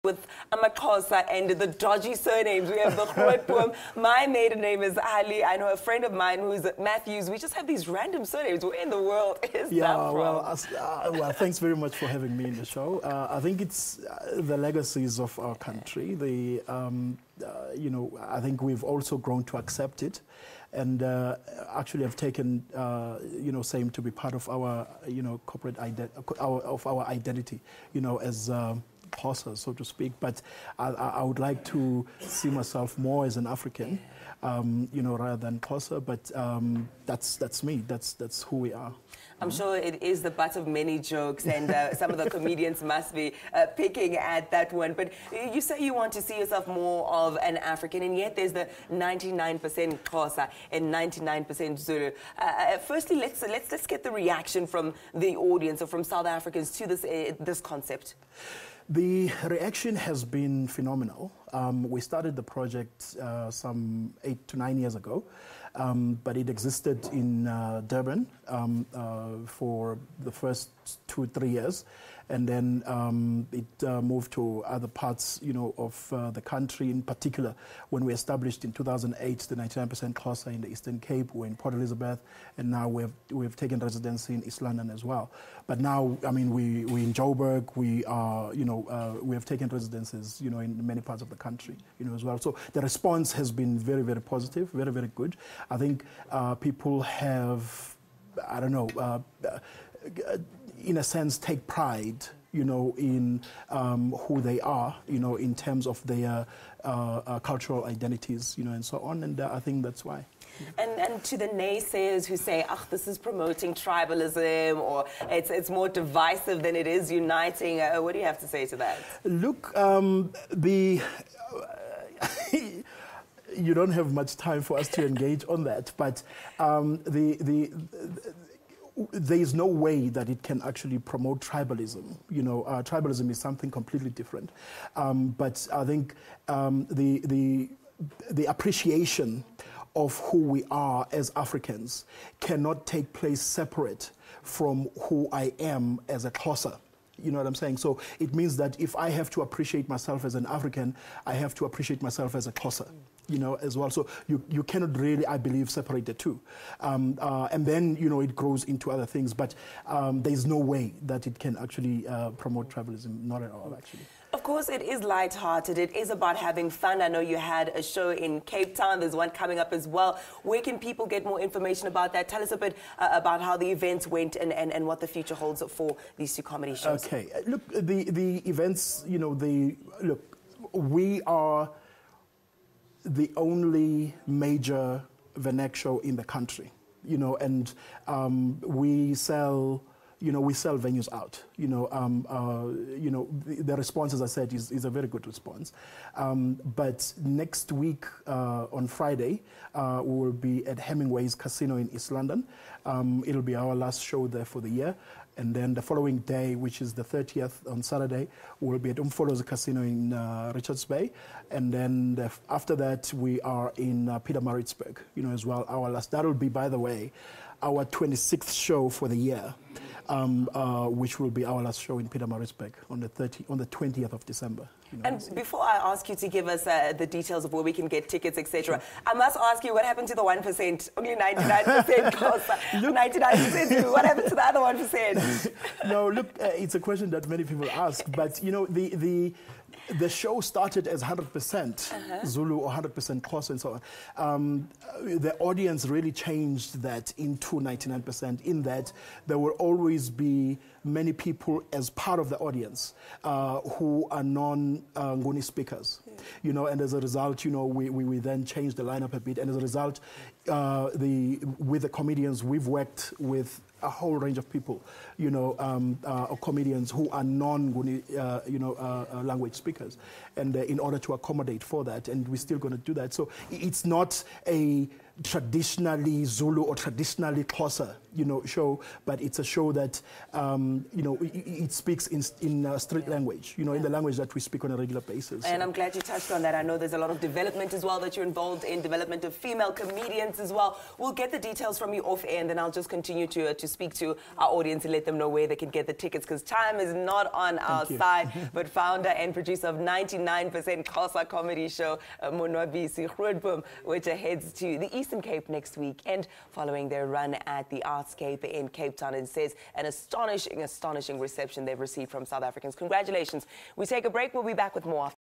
With Xhosa and the dodgy surnames. We have the Grootboom. My maiden name is Ali. I know a friend of mine who's Matthews. We just have these random surnames. Where in the world is that from? Well, thanks very much for having me in the show. I think it's the legacies of our country. I think we've also grown to accept it, and actually have taken, same to be part of our, corporate identity, as Xhosa, so to speak. But I would like to see myself more as an African, rather than Xhosa. But that's me. That's who we are. I'm sure it is the butt of many jokes, and some of the comedians must be picking at that one. But you say you want to see yourself more of an African, and yet there's the 99% Xhosa and 99% Zulu. Firstly, let's get the reaction from the audience or from South Africans to this concept. The reaction has been phenomenal. We started the project some 8 to 9 years ago, but it existed in Durban for the first 2-3 years, and then it moved to other parts, of the country. In particular, when we established in 2008 the 99% Xhosa in the Eastern Cape, we're in Port Elizabeth, and now we've taken residency in East London as well. But now, I mean, we're in Joburg. We are, we have taken residences, in many parts of the country, as well. So the response has been very, very positive, very, very good. I think people have, in a sense, take pride, in who they are, in terms of their cultural identities, and so on. And I think that's why. And to the naysayers who say, this is promoting tribalism, or it's more divisive than it is uniting, what do you have to say to that? Look, you don't have much time for us to engage on that, but there is no way that it can actually promote tribalism. Tribalism is something completely different. But I think the appreciation of who we are as Africans cannot take place separate from who I am as a Xhosa. You know what I'm saying? So it means that if I have to appreciate myself as an African, I have to appreciate myself as a Xhosa, as well. So you cannot really, I believe, separate the two. And then, it grows into other things. But there's no way that it can actually promote tribalism, not at all, actually. Of course, it is light-hearted. It is about having fun. I know you had a show in Cape Town. There's one coming up as well. Where can people get more information about that? Tell us a bit about how the events went and what the future holds for these two comedy shows. Okay. Look, the events, we are the only major Vernac show in the country, and we sell... we sell venues out. The response, as I said, is a very good response. But next week, on Friday, we will be at Hemingway's Casino in East London. It'll be our last show there for the year. And then the following day, which is the 30th, on Saturday, we'll be at Umfolo's Casino in Richards Bay. And then after that, we are in Pietermaritzburg, as well, our last. That'll be, by the way, our 26th show for the year, which will be our last show in Pietermaritzburg on the 20th of December. And before I ask you to give us the details of where we can get tickets, etc., I must ask you, what happened to the 1%? Only 99% Xhosa, 99% what happened to the other 1%? No, look, it's a question that many people ask, but the show started as 100% Zulu or 100% Xhosa and so on. The audience really changed that into 99%, in that there will always be many people as part of the audience who are non-Nguni speakers. And as a result, we then changed the lineup a bit. And as a result, with the comedians, we've worked with a whole range of people, comedians who are non-Nguni, language speakers, and in order to accommodate for that, and we're still going to do that. So it's not a traditionally Zulu or traditionally Xhosa, show, but it's a show that, it speaks in street language, in the language that we speak on a regular basis. And I'm glad you touched on that. I know there's a lot of development as well that you're involved in, development of female comedians as well. We'll get the details from you off air, and then I'll just continue to speak to our audience and let them know where they can get the tickets, because time is not on our side. But founder and producer of 99% Xhosa comedy show, Monwabisi Grootboom, which heads to the Eastern Cape next week, and following their run at the Artscape in Cape Town, and says an astonishing reception they've received from South Africans. Congratulations. We take a break. We'll be back with more after